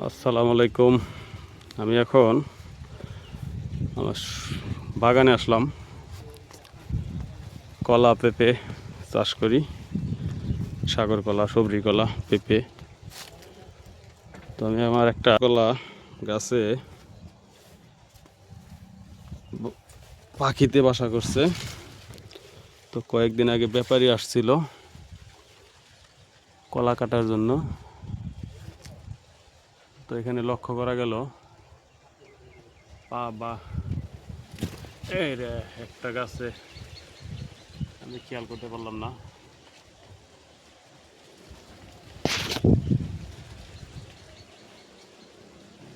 আসসালামু আলাইকুম। আমি এখন আমার বাগানে আসলাম। কলা পেঁপে চাষ করি, সাগর কলা, সবরি কলা, পেঁপে। তো আমি আমার একটা কলা গাছে পাখিতে বাসা করছে। তো কয়েকদিন আগে ব্যাপারী আসছিল কলা কাটার জন্য। তো এখানে লক্ষ্য করা গেল বা এই রে একটা গাছে আমি খেয়াল করতে পারলাম না।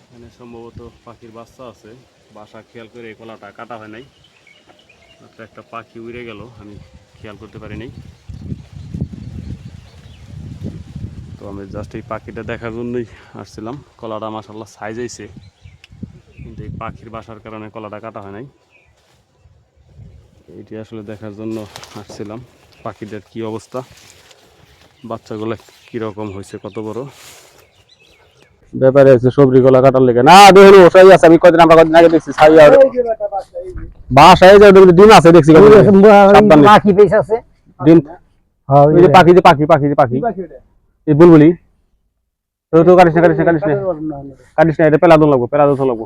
এখানে সম্ভবত পাখির বাচ্চা আছে, বাসা খেয়াল করে এই কলাটা কাটা হয় নাই। একটা পাখি উড়ে গেল, আমি খেয়াল করতে পারি নাই। তো আমি জাস্ট এই পাখিটা দেখার জন্যই আসছিলাম। কলাটা মাশাআল্লাহ সাইজ হয়েছে, কিন্তু এই পাখির বাসার কারণে কলাটা কাটা হয় নাই। এইটি আসলে দেখার জন্য আসছিলাম পাখিদের কি অবস্থা, বাচ্চাগুলো কীরকম হয়েছে, কত বড়। ব্যাপারে আছে সবজি কলা কাটার লেগে না দেখুন ওসাই আছে। আমি কদিন আমরা কদিন আগে দেখছি বাসায় যাও দেখি ডিম আছে, দেখছি পাখি পিস আছে ডিম। ওই যে পাখি, যে পাখি পাখি যে পাখি এই বুলবুলি। তো কাটিস না কাটিস না কাটিস না কাটিস না, এটা পেলা দোন লাগবো, পেলা দোন লাগবো।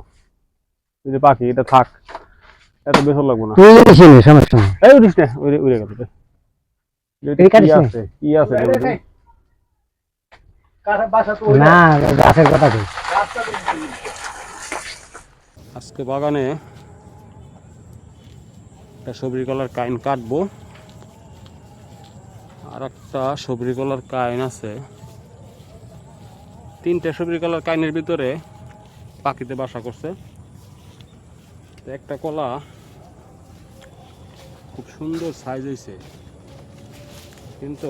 এই যে পাখি, এটা থাক, এত বেসর লাগবো না। সমস্যা এই উঠিস না, উড়ে গেল। কি আছে না গাছের কথা কি। আজকে বাগানে একটা সবজি কলার কাইন কাটবো, আর একটা সবজি কলার কাইন আছে। তিনটে সবজি কলার কাইনের ভিতরে পাখিতে বাসা করছে। একটা কলা খুব সুন্দর সাইজ হয়েছে, কিন্তু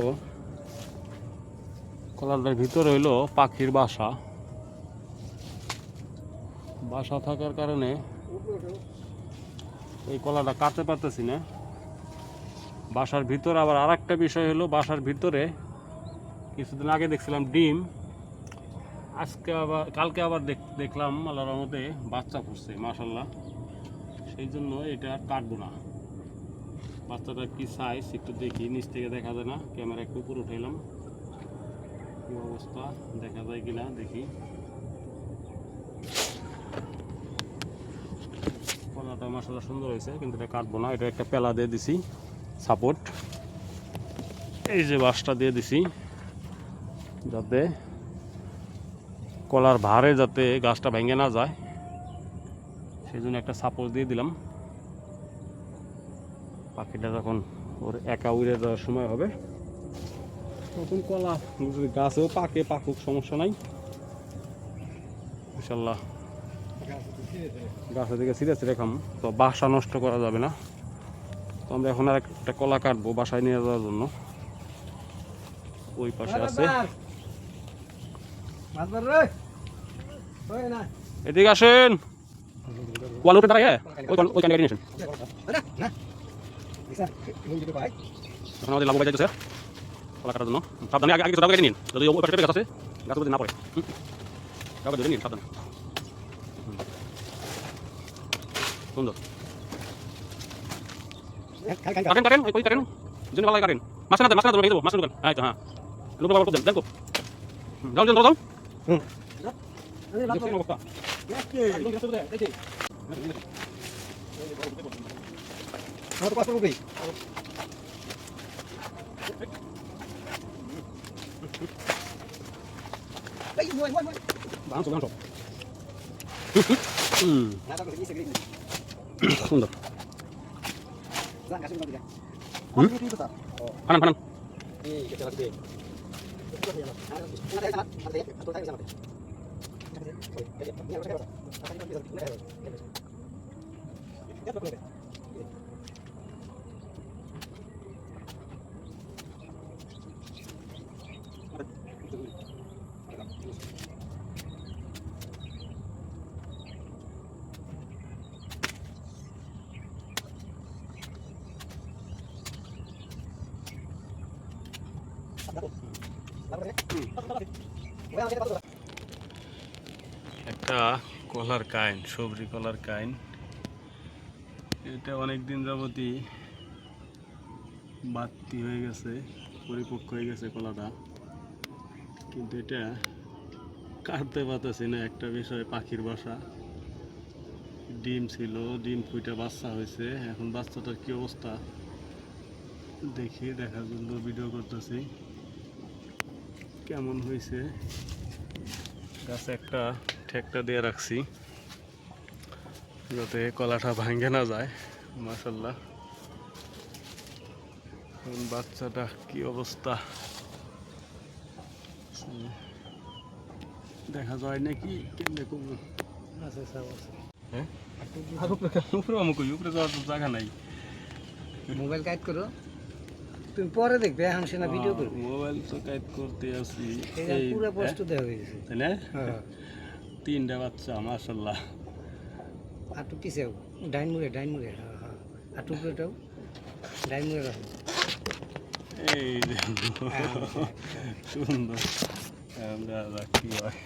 কলাটার ভিতরে হইলো পাখির বাসা। বাসা থাকার কারণে এই কলাটা কাটতে পারতেছি না। বাসার ভিতরে আবার আর একটা বিষয় হলো, বাসার ভিতরে কিছুদিন আগে দেখছিলাম ডিম, আজকে আবার কালকে আবার দেখলাম আল্লাহর রহমতে বাচ্চা ফুটছে মাশাআল্লাহ। সেই জন্য এটা কাটবো না। বাচ্চাটা কি সাইজ একটু দেখি, নিচ থেকে দেখা যায় না, ক্যামেরা একটু উপরে উঠাইলাম, কি অবস্থা দেখা যায় কিনা দেখি। কলাটা মাশাআল্লাহ সুন্দর হয়েছে, কিন্তু এটা কাটবো না। এটা একটা পেলা দিয়ে দিছি সাপোর্ট, এই যে বাঁশটা দিয়ে দিছি, যাতে কলার ভারে যাতে গাছটা ভেঙে না যায়, সেই জন্য একটা সাপোর্ট দিয়ে দিলাম। পাখিটা যখন ওর একা উড়ে যাওয়ার সময় হবে তখন কলা গাছেও পাকুক, সমস্যা নাই ইনশাল্লাহ। গাছের দিকে ছিঁড়ে ছিঁড়ে খাম, তো বাসা নষ্ট করা যাবে না। তো আমরা এখন আর একটা কলা কাটবো বাসায় নিয়ে যাওয়ার জন্য। ওই পাশে আছে, এদিকে আসেন, ওয়াল উঠে দাঁড়ায়। ওই কানে নিয়ে আসেন, এখন আমাদের লাভ বাজাই যাচ্ছে কলা কাটার জন্য। সাবধানে আগে কিছু কেটে নিন, যদি ওই পাশে গাছ আছে গাছ যদি না পড়ে কাউকে ধরে নিন, সাবধানে। সুন্দর কাটেন কাটেন, ওই কাটেন জন্য ভালো কাটেন। মাছ না দেন, মাছ না দেন, রেখে দেবো, মাছ ঢুকান। এই তো হ্যাঁ, লোক বাবা দেন দেখো, যাও যাও যাও। অবস্থা সুন্দর। ফানান ফানান, একটা কলার কাইন, সবরি কলার কাইন। এটা অনেক দিন যাবতই বাতি হয়ে গেছে, পরিপক্ক হয়ে গেছে কলাটা, কিন্তু এটা কাটতে পারতেছি না। একটা বিষয়, পাখির বাসা, ডিম ছিল, ডিম ফুইটা বাচ্চা হয়েছে। এখন বাচ্চাটার কি অবস্থা দেখি, দেখার জন্য ভিডিও করতেছি কেমন হয়েছে। গাছে একটা ঠেকটা দিয়ে রাখছি যাতে কলাটা ভাঙে না যায়। মাশাআল্লাহ, এখন বাচ্চাটা কি অবস্থা দেখা যায় নাকি, কেমনে কমু? হ্যাঁ, আর উপরে আমাকে উপরে যাওয়ার তো জায়গা নাই। মোবাইল কাট করো, তুমি পরে দেখবে, এখন সেনা ভিডিও করবে। মোবাইল তো কাজ করতে আছি, এই পুরো পোস্ট দেওয়া হয়ে গেছে, তাই না? হ্যাঁ। 3টা বাচ্চা, মাশাআল্লাহ। আটু পিছে ডাইন মুড়ে, হ্যাঁ হ্যাঁ, আটু উপরেটাও ডাইন মুড়ে রাখো। এই যে সুন্দর, আমরা কি হয়।